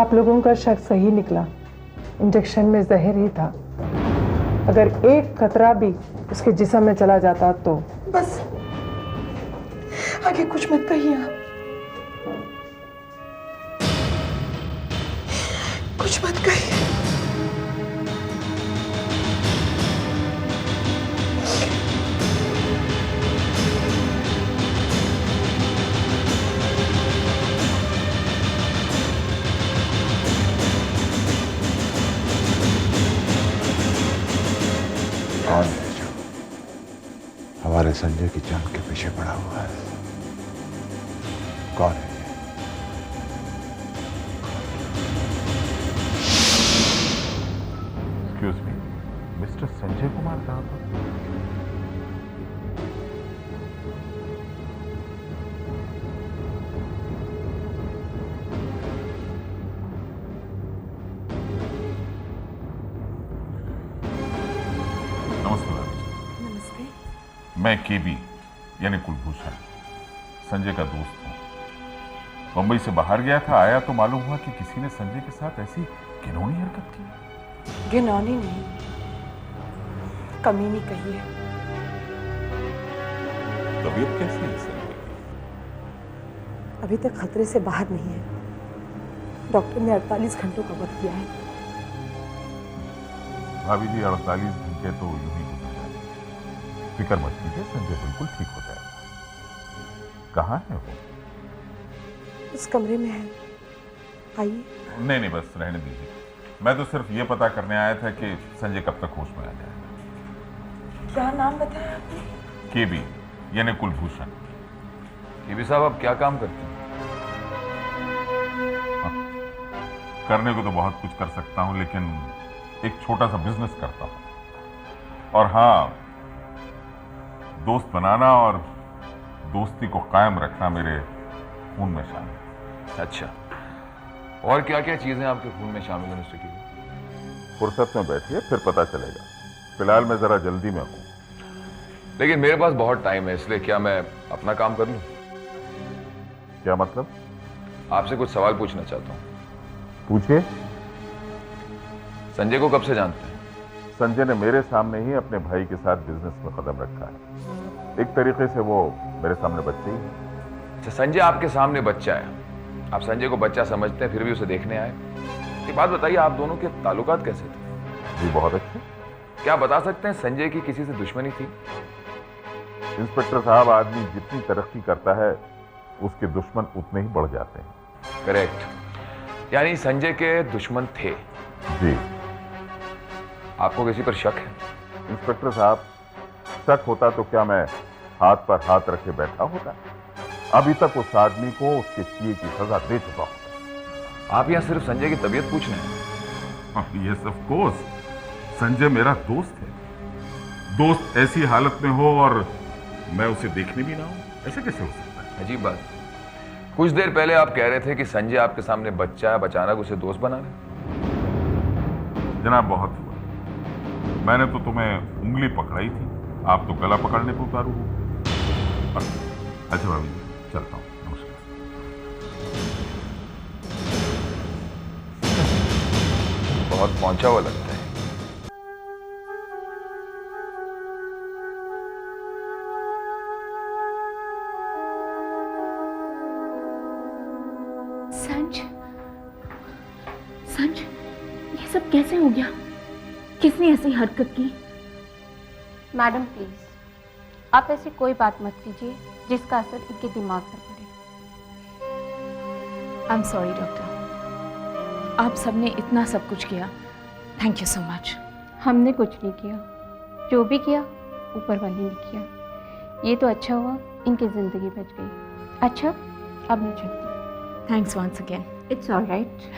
आप लोगों का शक सही निकला, इंजेक्शन में जहर ही था। अगर एक खतरा भी उसके जिस्म में चला जाता तो। बस आगे कुछ मत कहिए आप, कुछ मत कहिए। कौन है जो हमारे संजय की जान के पीछे पड़ा हुआ है? कौन है ये? Excuse me, mister Sanjay Kumar कहाँ पर? नमस्ते। मैं केबी यानी कुलभूषण, संजय का दोस्त हूं। मुंबई से बाहर गया था, आया तो मालूम हुआ कि किसी ने संजय के साथ ऐसी घिनौनी हरकत की। घिनौनी नहीं, कमीनी कही है। तबीयत कैसी है संजय की? अभी तक खतरे से बाहर नहीं है। डॉक्टर ने 48 घंटों का वक्त दिया है। भाभी जी, 48 घंटे तो यूं ही गुजर जाएंगे। फिक्र मत कीजिए, संजय बिल्कुल ठीक हो जाएगा। कहाँ है वो? उस कमरे में है, आइए। नहीं नहीं, बस रहने दीजिए। मैं तो सिर्फ ये पता करने आया था कि संजय कब तक होश में आ जाएगा। क्या नाम बताया आपने? केबी यानी कुलभूषण। केबी साहब, आप क्या काम करते हैं? करने को तो बहुत कुछ कर सकता हूं, लेकिन एक छोटा सा बिजनेस करता हूं। और हाँ, दोस्त बनाना और दोस्ती को कायम रखना मेरे खून में शामिल है। अच्छा, और क्या क्या चीजें आपके खून में शामिल है मिस्टर केबी? फुर्सत में बैठिए, फिर पता चलेगा। फिलहाल मैं जरा जल्दी में हूं। लेकिन मेरे पास बहुत टाइम है, इसलिए क्या मैं अपना काम कर लूं? क्या मतलब? आपसे कुछ सवाल पूछना चाहता हूं। पूछिए। संजय को कब से जानते हैं? संजय ने मेरे सामने ही अपने भाई के साथ बिजनेस में कदम रखा है। एक तरीके से वो मेरे सामने बच्चे ही है। अच्छा, संजय आपके सामने बच्चा है, आप संजय को बच्चा समझते हैं, फिर भी उसे देखने आए। एक बात बताइए, आप दोनों के ताल्लुकात कैसे थे? जी बहुत अच्छे। क्या बता सकते हैं संजय की किसी से दुश्मनी थी? इंस्पेक्टर साहब, आदमी जितनी तरक्की करता है उसके दुश्मन उतने ही बढ़ जाते हैं। करेक्ट, यानी संजय के दुश्मन थे। जी। आपको किसी पर शक है? इंस्पेक्टर साहब, शक होता तो क्या मैं हाथ पर हाथ रखे बैठा होता? अभी तक उस आदमी को उसके किए की सजा दे चुका हूं। आप यहाँ सिर्फ संजय की तबीयत पूछ रहे हैं? यस ऑफ कोर्स, संजय मेरा दोस्त है। दोस्त ऐसी हालत में हो और मैं उसे देखने भी ना हूं, ऐसे कैसे हो सकता है? अजीब बात। कुछ देर पहले आप कह रहे थे कि संजय आपके सामने बच्चा है, अचानक उसे दोस्त बना रहे। जनाब, बहुत हुआ। मैंने तो तुम्हें उंगली पकड़ाई थी, आप तो गला पकड़ने को उतारू हो। अच्छा भाभी, चलता हूँ, नमस्कार। बहुत पहुंचा हुआ लगता है। संज, संज, ये सब कैसे हो गया? किसने ऐसी हरकत की? मैडम प्लीज, आप ऐसी कोई बात मत कीजिए जिसका असर इनके दिमाग पर पड़े। आई एम सॉरी डॉक्टर, आप सबने इतना सब कुछ किया, थैंक यू सो मच। हमने कुछ नहीं किया, जो भी किया ऊपर वाले ने किया। ये तो अच्छा हुआ इनकी जिंदगी बच गई। अच्छा, अब मैं चलती हूँ। Thanks once again. It's all right.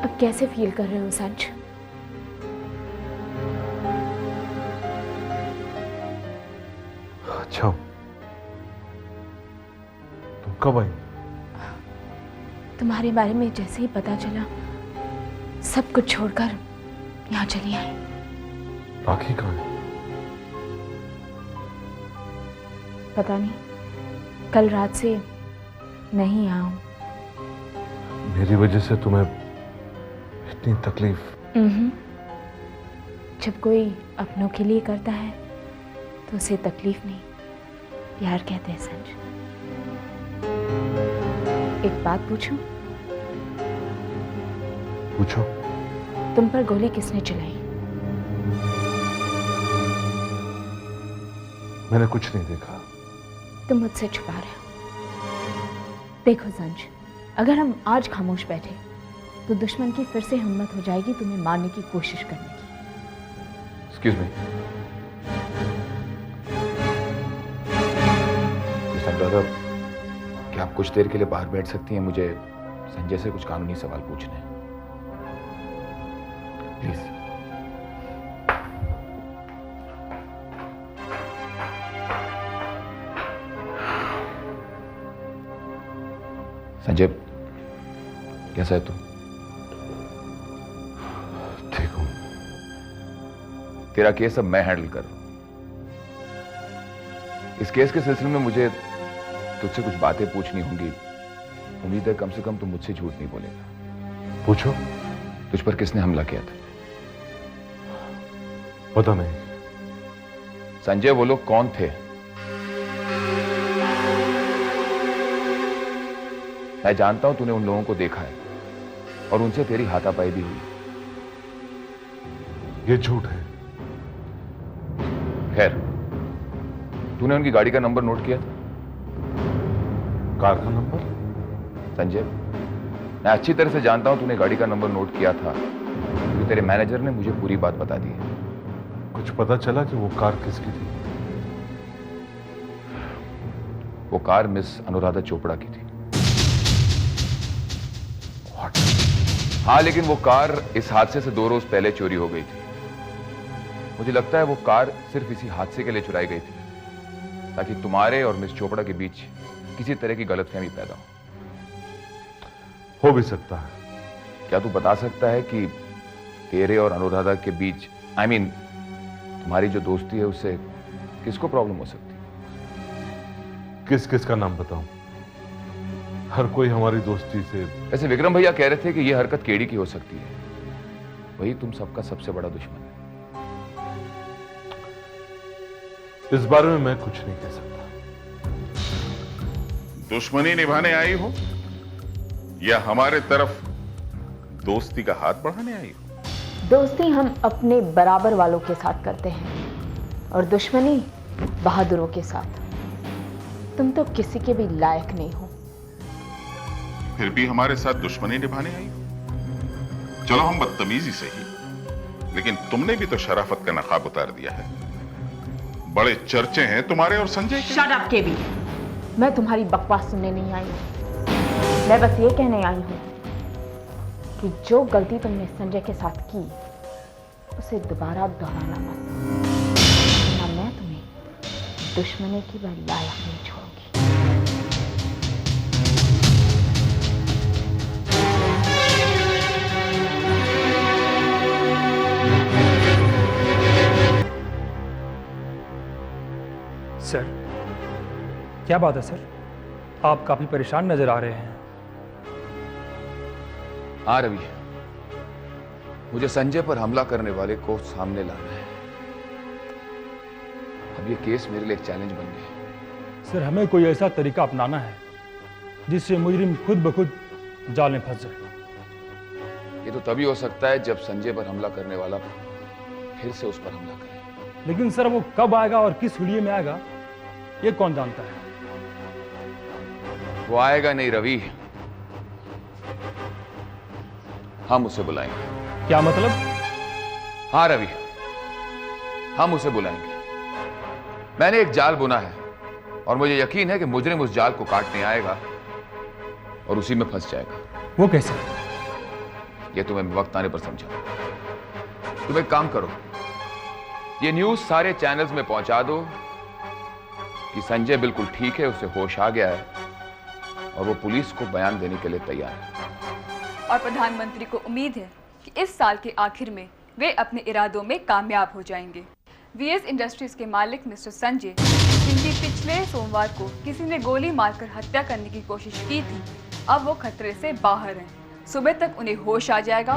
अब कैसे फील कर रहे हो संज? अच्छा, तुम कब आई? तुम्हारे बारे में जैसे ही पता चला, सब कुछ छोड़कर यहाँ चली आई। राखी कहाँ है? पता नहीं, कल रात से नहीं यहाँ हूँ। मेरी वजह से तुम्हें इतनी तकलीफ? जब कोई अपनों के लिए करता है तो उसे तकलीफ नहीं, प्यार कहते हैं संजय। एक बात पूछूं? पूछो। तुम पर गोली किसने चलाई? मैंने कुछ नहीं देखा। तुम मुझसे छुपा रहे हो। देखो संजय, अगर हम आज खामोश बैठे तो दुश्मन की फिर से हिम्मत हो जाएगी तुम्हें मारने की कोशिश करने की। एक्सक्यूज मी, ब्रदर, क्या आप कुछ देर के लिए बाहर बैठ सकती हैं? मुझे संजय से कुछ कानूनी सवाल पूछने हैं, प्लीज। संजय, कैसा है तू? ठीक हूं। तेरा केस अब मैं हैंडल कर रहा हूं। इस केस के सिलसिले में मुझे तुझसे कुछ बातें पूछनी होंगी। उम्मीद है कम से कम तू मुझसे झूठ नहीं बोलेगा। पूछो। तुझ पर किसने हमला किया था? पता नहीं। संजय, वो लोग कौन थे? मैं जानता हूं तूने उन लोगों को देखा है और उनसे तेरी हाथापाई भी हुई। ये झूठ है। खैर, तूने उनकी गाड़ी का नंबर नोट किया था? कार का नंबर? संजय, मैं अच्छी तरह से जानता हूं तूने गाड़ी का नंबर नोट किया था क्योंकि तेरे मैनेजर ने मुझे पूरी बात बता दी है। कुछ पता चला कि वो कार किसकी थी? वो कार मिस अनुराधा चोपड़ा की थी। हाँ, लेकिन वो कार इस हादसे से 2 रोज पहले चोरी हो गई थी। मुझे लगता है वो कार सिर्फ इसी हादसे के लिए चुराई गई थी ताकि तुम्हारे और मिस चोपड़ा के बीच किसी तरह की गलतफहमी पैदा हो भी सकता है। क्या तू बता सकता है कि तेरे और अनुराधा के बीच, तुम्हारी जो दोस्ती है उससे किसको प्रॉब्लम हो सकती है? किस किस का नाम बताऊं? हर कोई हमारी दोस्ती से। ऐसे विक्रम भैया कह रहे थे कि यह हरकत केडी की हो सकती है। वही तुम सबका सबसे बड़ा दुश्मन है। इस बारे में मैं कुछ नहीं कह सकता। दुश्मनी निभाने आई हो या हमारे तरफ दोस्ती का हाथ बढ़ाने आई हो? दोस्ती हम अपने बराबर वालों के साथ करते हैं और दुश्मनी बहादुरों के साथ। तुम तो किसी के भी लायक नहीं हो। फिर भी हमारे साथ दुश्मनी निभाने आई हो? चलो हम बदतमीजी से ही, लेकिन तुमने भी तो शराफत का नकाब उतार दिया है। बड़े चर्चे हैं तुम्हारे और संजय के। शट अप केबी, मैं तुम्हारी बकवास सुनने नहीं आई हूं। मैं बस ये कहने आई हूं कि जो गलती तुमने संजय के साथ की उसे दोबारा दोहराना मत, वरना मैं तुम्हें दुश्मनी की लायक नहीं छोड़ूंगी। सर, क्या बात है सर? आप काफी परेशान नजर आ रहे हैं। हाँ रवि, मुझे संजय पर हमला करने वाले को सामने लाना है। अब ये केस मेरे लिए एक चैलेंज बन गया। सर, हमें कोई ऐसा तरीका अपनाना है जिससे मुजरिम खुद ब खुद जाल में फंस जाए। ये तो तभी हो सकता है जब संजय पर हमला करने वाला फिर से उस पर हमला करे। लेकिन सर, वो कब आएगा और किस हुलिये में आएगा ये कौन जानता है? वो आएगा नहीं रवि, हम उसे बुलाएंगे। क्या मतलब? हाँ रवि, हम उसे बुलाएंगे। मैंने एक जाल बुना है और मुझे यकीन है कि मुजरिम उस जाल को काटने आएगा और उसी में फंस जाएगा। वो कैसे? ये तुम्हें वक्त आने पर समझा। तुम एक काम करो, ये न्यूज सारे चैनल्स में पहुंचा दो कि संजय बिल्कुल ठीक है, उसे होश आ गया है और वो पुलिस को बयान देने के लिए तैयार है। और प्रधानमंत्री को उम्मीद है कि इस साल के आखिर में वे अपने इरादों में कामयाब हो जाएंगे। वीएस इंडस्ट्रीज के मालिक मिस्टर संजय जिनकी पिछले सोमवार को किसी ने गोली मारकर हत्या करने की कोशिश की थी, अब वो खतरे से बाहर हैं। सुबह तक उन्हें होश आ जाएगा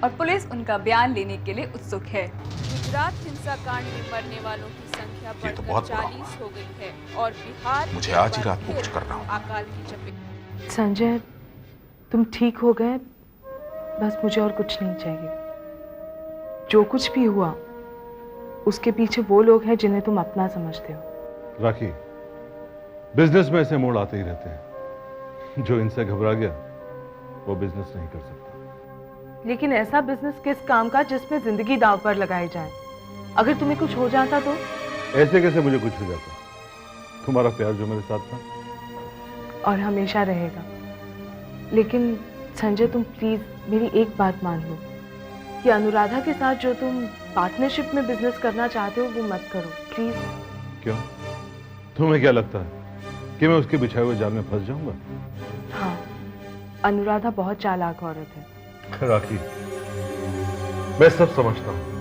और पुलिस उनका बयान लेने के लिए उत्सुक है। गुजरात हिंसाकांड में मरने वालों की संख्या बढ़कर 40 हो गई है और बिहार मुझे आज ही रात को कुछ करना होगा। अकाल की चपेट। संजय, तुम ठीक हो गए, बस मुझे और कुछ नहीं चाहिए। जो कुछ भी हुआ उसके पीछे वो लोग हैं जिन्हें तुम अपना समझते हो। राखी, बिजनेस में ऐसे मोड़ आते ही रहते हैं। जो इनसे घबरा गया वो बिजनेस नहीं कर सकता। लेकिन ऐसा बिजनेस किस काम का जिसमें जिंदगी दांव पर लगाई जाए? अगर तुम्हें कुछ हो जाता तो? ऐसे कैसे मुझे कुछ हो जाता? तुम्हारा प्यार जो मेरे साथ था और हमेशा रहेगा। लेकिन संजय, तुम प्लीज मेरी एक बात मान लो कि अनुराधा के साथ जो तुम पार्टनरशिप में बिजनेस करना चाहते हो वो मत करो, प्लीज। क्यों? तुम्हें क्या लगता है कि मैं उसके बिछाए हुए जाल में फंस जाऊंगा? हाँ, अनुराधा बहुत चालाक औरत है। राखी, मैं सब समझता हूँ।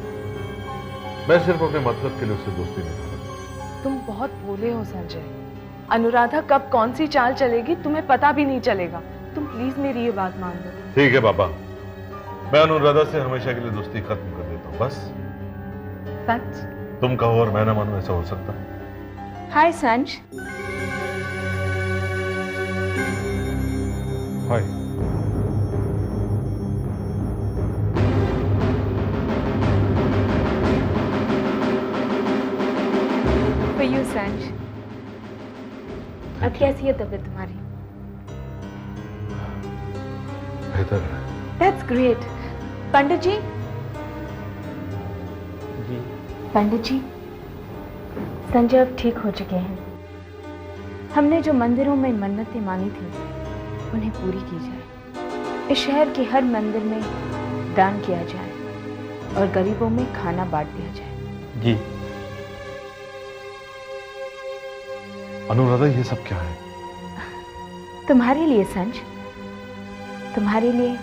मैं सिर्फ अपने मतलब के लिए उससे दोस्ती नहीं करता। तुम बहुत भोले हो संजय। अनुराधा कब कौन सी चाल चलेगी तुम्हें पता भी नहीं चलेगा। तुम प्लीज मेरी ये बात मान लो। ठीक है पापा, मैं अनुराधा से हमेशा के लिए दोस्ती खत्म कर देता हूँ, बस। सच? तुम कहो और मैं ना मानूं, ऐसा हो सकता? हाय संज। हाय। For you, संज। अब कैसी है तबीयत तुम्हारी? बेहतर है। That's great. पंडित जी। जी। पंडित जी, संजय अब ठीक हो चुके हैं। हमने जो मंदिरों में मन्नतें मानी थी उन्हें पूरी की जाए। इस शहर के हर मंदिर में दान किया जाए और गरीबों में खाना बांट दिया जाए। जी। अनुराधा, ये सब क्या है? तुम्हारे लिए संज, तुम्हारे लिए,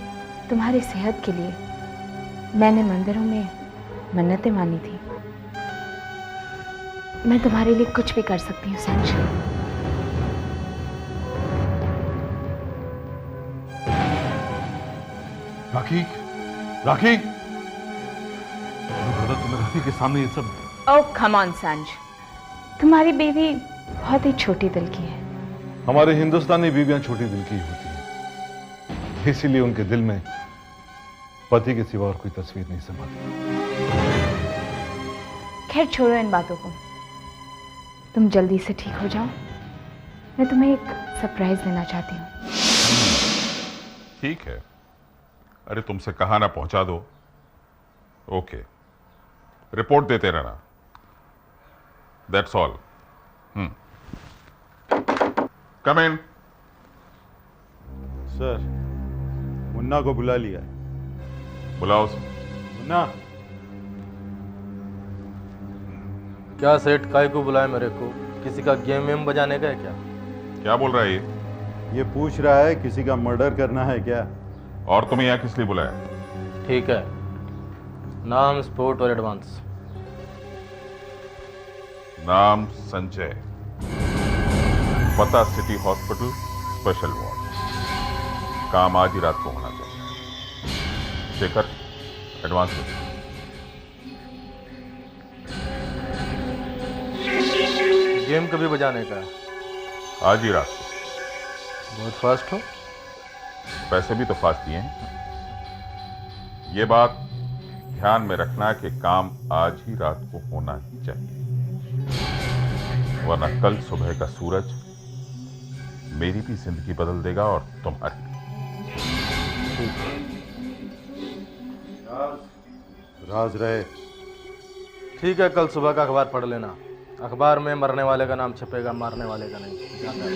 तुम्हारी सेहत के लिए मैंने मंदिरों में मन्नतें मानी थी। मैं तुम्हारे लिए कुछ भी कर सकती हूँ संज। राखी, राखी, अनुराधा, तुम्हें राखी के सामने ये सब? ओह कम ऑन संज, तुम्हारी बेबी बहुत ही छोटी दिल की है। हमारे हिंदुस्तानी बीवियां छोटी दिल की ही होती हैं, इसीलिए उनके दिल में पति के सिवा और कोई तस्वीर नहीं समाती। खैर छोड़ो इन बातों को, तुम जल्दी से ठीक हो जाओ। मैं तुम्हें एक सरप्राइज देना चाहती हूँ। ठीक है, अरे तुमसे कहा ना पहुंचा दो। ओके, रिपोर्ट देते रहना। That's all. Come in. Sir, Munna को बुला लिया है। बुलाओ उसे। मुन्ना। क्या सेठ, काय को बुलाया मेरे को? किसी का गेम वेम बजाने का है क्या? क्या बोल रहा है ये पूछ रहा है किसी का मर्डर करना है क्या? और तुम्हें यहाँ किस लिए बुलाया? ठीक है, नाम, स्पोर्ट और एडवांस। नाम संजय, पता सिटी हॉस्पिटल, स्पेशल वार्ड। काम आज ही रात को होना चाहिए। शेखर, एडवांस में। गेम कभी बजाने का है? आज ही रात को। बहुत फास्ट हो। पैसे भी तो फास्ट दिए हैं। ये बात ध्यान में रखना कि काम आज ही रात को होना ही चाहिए, वरना कल सुबह का सूरज मेरी भी जिंदगी बदल देगा और तुम्हारी। राज रहे। ठीक है, कल सुबह का अखबार पढ़ लेना। अखबार में मरने वाले का नाम छपेगा, मारने वाले का नहीं। जाता है।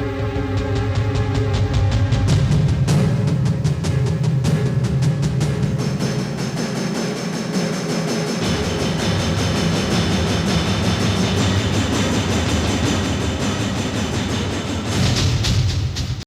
है।